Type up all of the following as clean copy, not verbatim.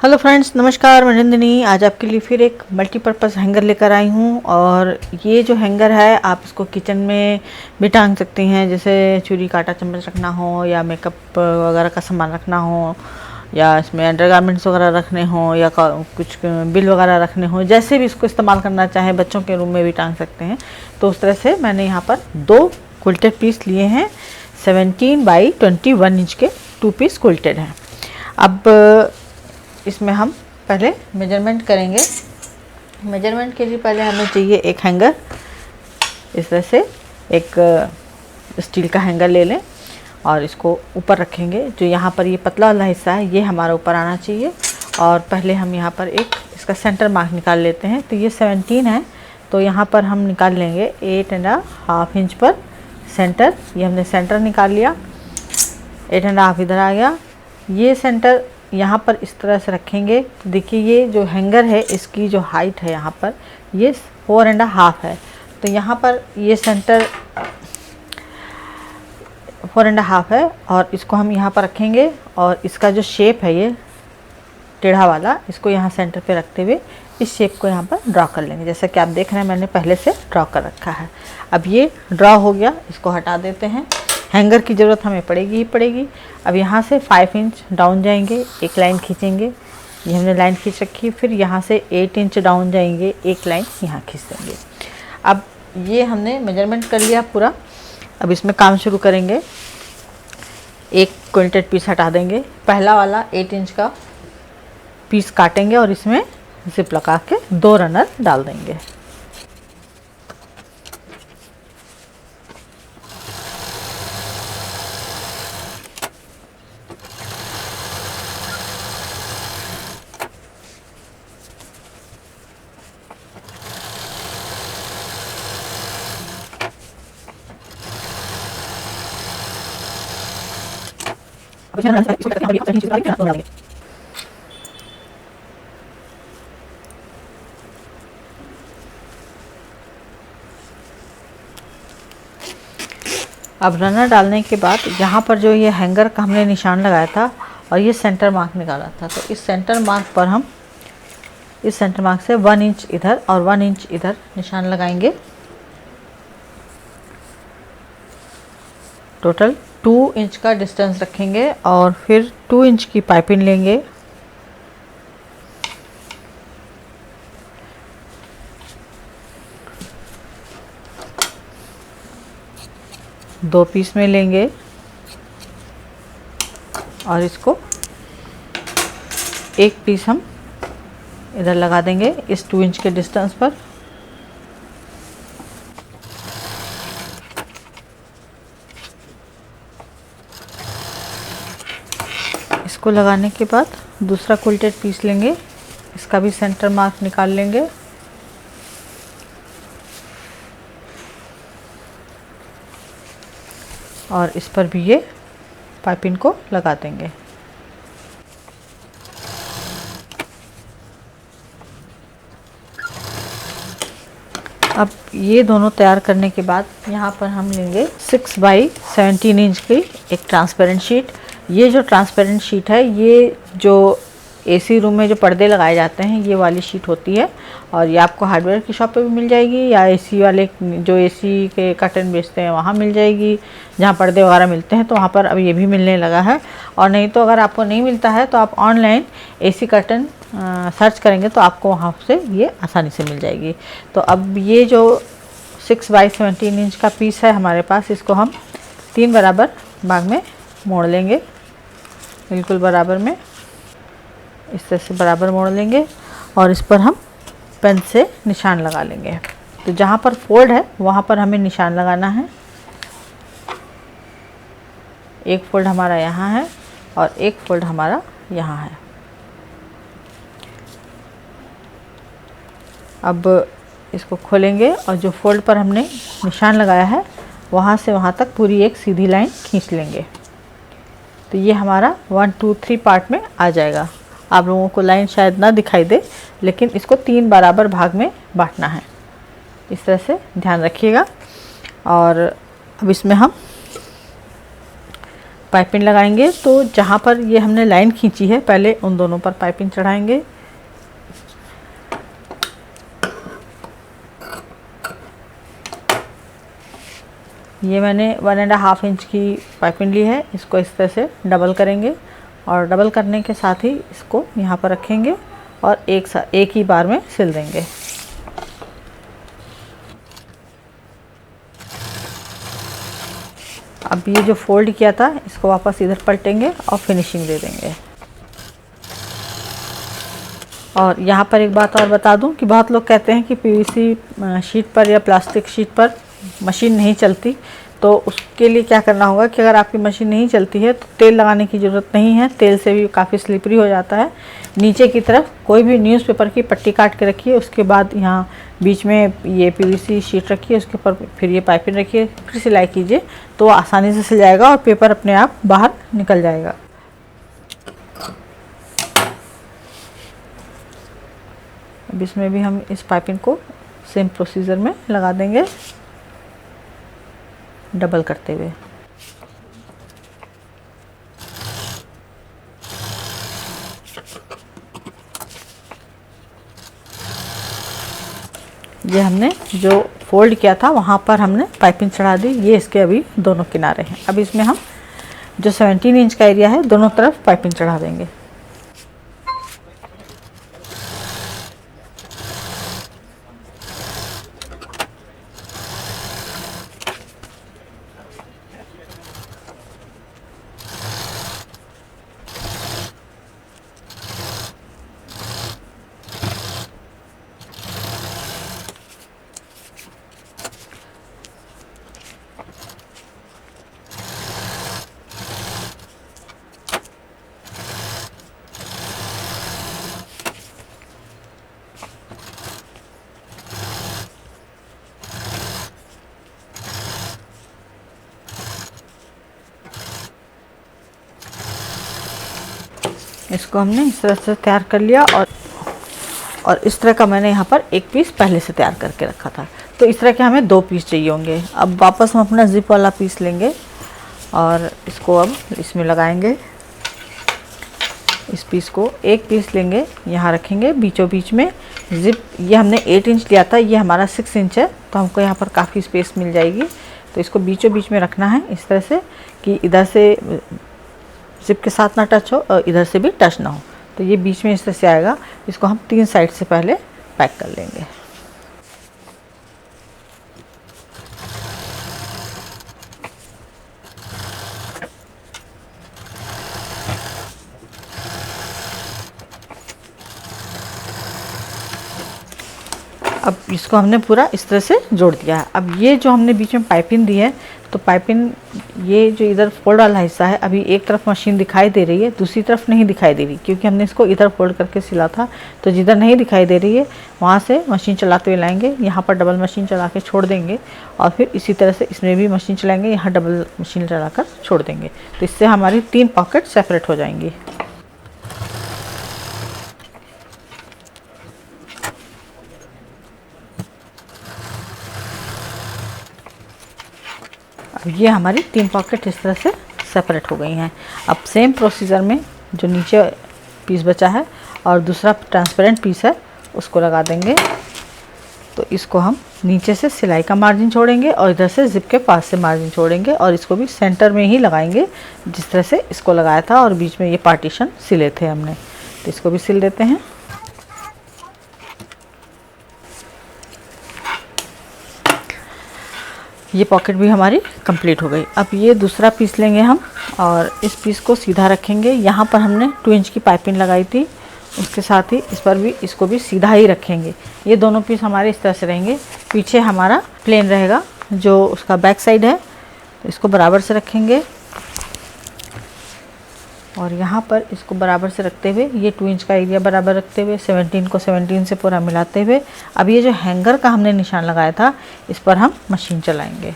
Hello friends, नमस्कार। मैं नंदिनी आज आपके लिए फिर एक मल्टीपर्पज़ हैंगर लेकर आई हूँ। और ये जो हैंगर है आप इसको किचन में भी टांग सकती हैं, जैसे चूड़ी कांटा चम्मच रखना हो या मेकअप वगैरह का सामान रखना हो या इसमें अंडरगारमेंट्स वगैरह रखने हो या कुछ बिल वगैरह रखने हो, जैसे भी इसको इस्तेमाल करना चाहें। बच्चों के रूम में भी टांग सकते हैं। तो उस तरह से मैंने यहाँ पर 2 क्विल्टेड पीस लिए हैं। 17 बाई 21 इंच के 2 पीस क्विल्टेड हैं। अब इसमें हम पहले मेजरमेंट करेंगे। मेजरमेंट के लिए पहले हमें चाहिए एक हैंगर। इस तरह से एक स्टील का हैंगर ले लें और इसको ऊपर रखेंगे। जो यहाँ पर ये पतला वाला हिस्सा है ये हमारा ऊपर आना चाहिए। और पहले हम यहाँ पर एक इसका सेंटर मार्क निकाल लेते हैं। तो ये 17 है, तो यहाँ पर हम निकाल लेंगे 8.5 इंच पर सेंटर। ये हमने सेंटर निकाल लिया। 8.5 इधर आ गया। ये सेंटर यहाँ पर इस तरह से रखेंगे। तो देखिए ये जो हैंगर है इसकी जो हाइट है यहाँ पर ये 4.5 है। तो यहाँ पर ये सेंटर 4.5 है और इसको हम यहाँ पर रखेंगे। और इसका जो शेप है ये टेढ़ा वाला, इसको यहाँ सेंटर पे रखते हुए इस शेप को यहाँ पर ड्रॉ कर लेंगे। जैसा कि आप देख रहे हैं मैंने पहले से ड्रॉ कर रखा है। अब ये ड्रॉ हो गया, इसको हटा देते हैं। हैंगर की ज़रूरत हमें पड़ेगी ही पड़ेगी। अब यहाँ से 5 इंच डाउन जाएंगे, एक लाइन खींचेंगे। ये हमने लाइन खींच रखी। फिर यहाँ से 8 इंच डाउन जाएंगे, एक लाइन यहाँ खींच देंगे। अब ये हमने मेजरमेंट कर लिया पूरा। अब इसमें काम शुरू करेंगे। एक क्विल्टेड पीस हटा देंगे। पहला वाला 8 इंच का पीस काटेंगे और इसमें जिप लगा के 2 रनर डाल देंगे। अब रनर डालने के बाद यहाँ पर जो ये हैंगर का हमने निशान लगाया था और ये सेंटर मार्क निकाला था, तो इस सेंटर मार्क पर हम इस सेंटर मार्क से 1 इंच इधर और 1 इंच इधर निशान लगाएंगे। टोटल 2 इंच का डिस्टेंस रखेंगे और फिर 2 इंच की पाइपिंग लेंगे। दो पीस में लेंगे और इसको एक पीस हम इधर लगा देंगे इस 2 इंच के डिस्टेंस पर। इसको लगाने के बाद दूसरा क्विल्टेड पीस लेंगे, इसका भी सेंटर मार्क निकाल लेंगे। और इस पर भी ये पाइपिंग को लगा देंगे। अब ये दोनों तैयार करने के बाद यहाँ पर हम लेंगे 6 बाई 17 इंच की एक ट्रांसपेरेंट शीट। ये जो ट्रांसपेरेंट शीट है ये जो एसी रूम में जो पर्दे लगाए जाते हैं ये वाली शीट होती है। और ये आपको हार्डवेयर की शॉप पे भी मिल जाएगी या एसी वाले जो एसी के कर्टन बेचते हैं वहाँ मिल जाएगी। जहाँ पर्दे वगैरह मिलते हैं तो वहाँ पर अब ये भी मिलने लगा है। और नहीं तो अगर आपको नहीं मिलता है तो आप ऑनलाइन एसी कर्टन सर्च करेंगे तो आपको वहाँ से ये आसानी से मिल जाएगी। तो अब ये जो 6 बाई 17 इंच का पीस है हमारे पास, इसको हम 3 बराबर भाग में मोड़ लेंगे। बिल्कुल बराबर में इस तरह से बराबर मोड़ लेंगे और इस पर हम पेन से निशान लगा लेंगे। तो जहाँ पर फोल्ड है वहाँ पर हमें निशान लगाना है। एक फोल्ड हमारा यहाँ है और एक फोल्ड हमारा यहाँ है। अब इसको खोलेंगे और जो फोल्ड पर हमने निशान लगाया है वहाँ से वहाँ तक पूरी एक सीधी लाइन खींच लेंगे। तो ये हमारा 1 2 3 पार्ट में आ जाएगा। आप लोगों को लाइन शायद ना दिखाई दे, लेकिन इसको 3 बराबर भाग में बांटना है। इस तरह से ध्यान रखिएगा। और अब इसमें हम पाइपिंग लगाएंगे। तो जहाँ पर ये हमने लाइन खींची है पहले उन दोनों पर पाइपिंग चढ़ाएंगे। ये मैंने 1.5 इंच की पाइपिंग ली है, इसको इस तरह से डबल करेंगे और डबल करने के साथ ही इसको यहाँ पर रखेंगे और एक ही बार में सिल देंगे। अब ये जो फोल्ड किया था इसको वापस इधर पलटेंगे और फिनिशिंग दे देंगे। और यहाँ पर एक बात और बता दूं कि बहुत लोग कहते हैं कि पीवीसी शीट पर या प्लास्टिक शीट पर मशीन नहीं चलती। तो उसके लिए क्या करना होगा कि अगर आपकी मशीन नहीं चलती है तो तेल लगाने की ज़रूरत नहीं है, तेल से भी काफ़ी स्लिपरी हो जाता है। नीचे की तरफ कोई भी न्यूज़पेपर की पट्टी काट के रखिए, उसके बाद यहाँ बीच में ये पीवीसी शीट रखिए, उसके ऊपर फिर ये पाइपिंग रखिए, फिर सिलाई कीजिए तो आसानी से सिल जाएगा और पेपर अपने आप बाहर निकल जाएगा। अब इसमें भी हम इस पाइपिंग को सेम प्रोसीजर में लगा देंगे, डबल करते हुए। ये हमने जो फोल्ड किया था वहाँ पर हमने पाइपिंग चढ़ा दी। ये इसके अभी दोनों किनारे हैं। अब इसमें हम जो 17 इंच का एरिया है दोनों तरफ पाइपिंग चढ़ा देंगे। इसको हमने इस तरह से तैयार कर लिया और इस तरह का मैंने यहाँ पर एक पीस पहले से तैयार करके रखा था। तो इस तरह के हमें 2 पीस चाहिए होंगे। अब वापस हम अपना जिप वाला पीस लेंगे और इसको अब इसमें लगाएंगे। इस पीस को एक पीस लेंगे, यहाँ रखेंगे बीचों बीच में। जिप ये हमने 8 इंच लिया था, ये हमारा 6 इंच है, तो हमको यहाँ पर काफ़ी स्पेस मिल जाएगी। तो इसको बीचों बीच में रखना है इस तरह से कि इधर से जिप के साथ ना टच हो और इधर से भी टच ना हो। तो ये बीच में इस तरह से आएगा। इसको हम 3 साइड से पहले पैक कर लेंगे। अब इसको हमने पूरा इस तरह से जोड़ दिया है। अब ये जो हमने बीच में पाइपिंग दी है, तो पाइपिंग ये जो इधर फोल्ड वाला हिस्सा है, अभी एक तरफ मशीन दिखाई दे रही है, दूसरी तरफ नहीं दिखाई दे रही, क्योंकि हमने इसको इधर फोल्ड करके सिला था। तो जिधर नहीं दिखाई दे रही है वहाँ से मशीन चलाते हुए लाएंगे, यहाँ पर डबल मशीन चला के छोड़ देंगे और फिर इसी तरह से इसमें भी मशीन चलाएंगे, यहाँ डबल मशीन चला कर छोड़ देंगे। तो इससे हमारी 3 पॉकेट सेपरेट हो जाएंगी। अब ये हमारी 3 पॉकेट इस तरह से सेपरेट हो गई हैं। अब सेम प्रोसीजर में जो नीचे पीस बचा है और दूसरा ट्रांसपेरेंट पीस है उसको लगा देंगे। तो इसको हम नीचे से सिलाई का मार्जिन छोड़ेंगे और इधर से जिप के पास से मार्जिन छोड़ेंगे और इसको भी सेंटर में ही लगाएंगे जिस तरह से इसको लगाया था और बीच में ये पार्टीशन सिले थे हमने। तो इसको भी सिल देते हैं। ये पॉकेट भी हमारी कंप्लीट हो गई। अब ये दूसरा पीस लेंगे हम और इस पीस को सीधा रखेंगे। यहाँ पर हमने 2 इंच की पाइपिंग लगाई थी, उसके साथ ही इस पर भी इसको भी सीधा ही रखेंगे। ये दोनों पीस हमारे इस तरह से रहेंगे। पीछे हमारा प्लेन रहेगा जो उसका बैक साइड है, तो इसको बराबर से रखेंगे और यहाँ पर इसको बराबर से रखते हुए ये 2 इंच का एरिया बराबर रखते हुए 17 को 17 से पूरा मिलाते हुए अब ये जो हैंगर का हमने निशान लगाया था इस पर हम मशीन चलाएंगे।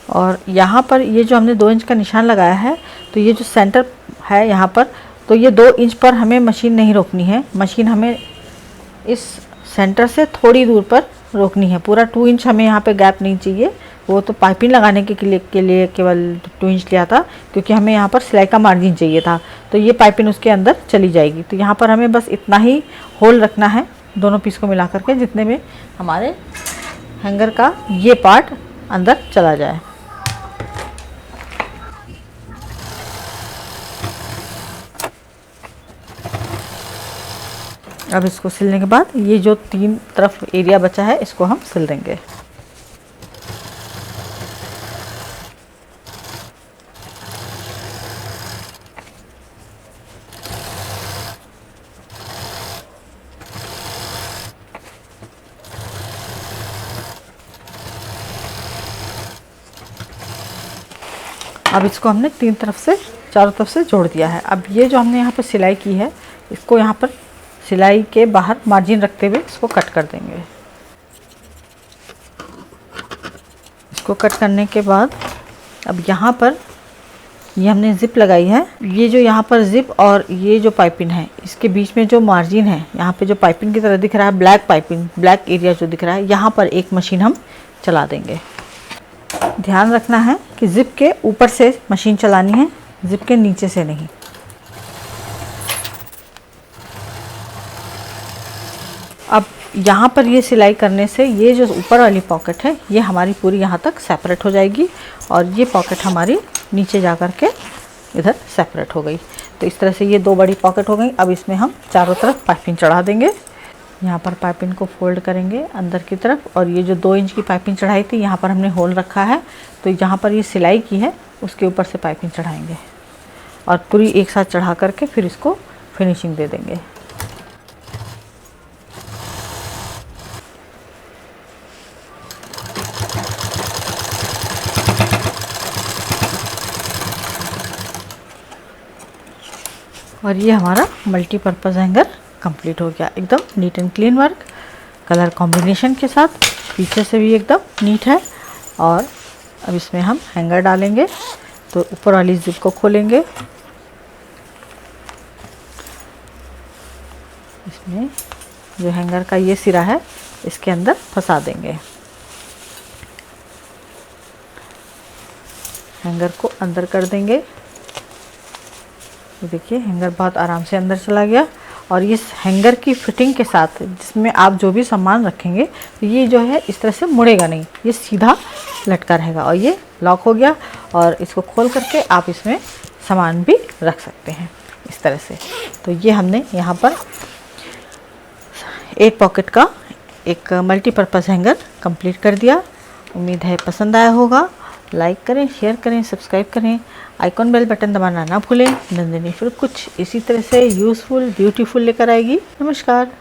और यहाँ पर ये जो हमने 2 इंच का निशान लगाया है, तो ये जो सेंटर है यहाँ पर, तो ये 2 इंच पर हमें मशीन नहीं रोकनी है। मशीन हमें इस सेंटर से थोड़ी दूर पर रोकनी है। पूरा 2 इंच हमें यहाँ पे गैप नहीं चाहिए। वो तो पाइपिंग लगाने के लिए केवल 2 इंच लिया था, क्योंकि हमें यहाँ पर सिलाई का मार्जिन चाहिए था, तो ये पाइपिंग उसके अंदर चली जाएगी। तो यहाँ पर हमें बस इतना ही होल रखना है दोनों पीस को मिला करके, जितने में हमारे हैंगर का ये पार्ट अंदर चला जाए। अब इसको सिलने के बाद ये जो 3 तरफ एरिया बचा है इसको हम सिल देंगे। अब इसको हमने 3 तरफ से, चारों तरफ से जोड़ दिया है। अब ये जो हमने यहाँ पर सिलाई की है, इसको यहाँ पर सिलाई के बाहर मार्जिन रखते हुए इसको कट कर देंगे। इसको कट करने के बाद अब यहाँ पर ये हमने ज़िप लगाई है। ये जो यहाँ पर ज़िप और ये जो पाइपिंग है, इसके बीच में जो मार्जिन है, यहाँ पे जो पाइपिंग की तरह दिख रहा है, ब्लैक पाइपिंग, ब्लैक एरिया जो दिख रहा है, यहाँ पर एक मशीन हम चला देंगे। ध्यान रखना है कि ज़िप के ऊपर से मशीन चलानी है, ज़िप के नीचे से नहीं। अब यहाँ पर ये सिलाई करने से ये जो ऊपर वाली पॉकेट है ये हमारी पूरी यहाँ तक सेपरेट हो जाएगी, और ये पॉकेट हमारी नीचे जा कर के इधर सेपरेट हो गई। तो इस तरह से ये 2 बड़ी पॉकेट हो गई। अब इसमें हम चारों तरफ पाइपिंग चढ़ा देंगे। यहाँ पर पाइपिंग को फोल्ड करेंगे अंदर की तरफ, और ये जो 2 इंच की पाइपिंग चढ़ाई थी यहाँ पर हमने होल रखा है, तो यहाँ पर ये सिलाई की है उसके ऊपर से पाइपिंग चढ़ाएंगे और पूरी एक साथ चढ़ा करके फिर इसको फिनिशिंग दे देंगे। और ये हमारा मल्टीपर्पज़ हैंगर कंप्लीट हो गया। एकदम neat and clean work, colour combination के साथ, पीछे से भी एकदम नीट है। और अब इसमें हम हैंगर डालेंगे, तो ऊपर वाली जिप को खोलेंगे, इसमें जो हैंगर का ये सिरा है इसके अंदर फंसा देंगे। हैंगर को अंदर कर देंगे। तो देखिए हैंगर बहुत आराम से अंदर चला गया। और इस हैंगर की फिटिंग के साथ जिसमें आप जो भी सामान रखेंगे तो ये जो है इस तरह से मुड़ेगा नहीं, ये सीधा लटका रहेगा। और ये लॉक हो गया, और इसको खोल करके आप इसमें सामान भी रख सकते हैं इस तरह से। तो ये हमने यहाँ पर 8 पॉकेट का एक मल्टीपर्पज़ हैंगर कंप्लीट कर दिया। उम्मीद है पसंद आया होगा। लाइक करें, शेयर करें, सब्सक्राइब करें, आइकॉन बेल बटन दबाना ना भूलें। नंदिनी फिर कुछ इसी तरह से यूज़फुल, ब्यूटीफुल लेकर आएगी। नमस्कार।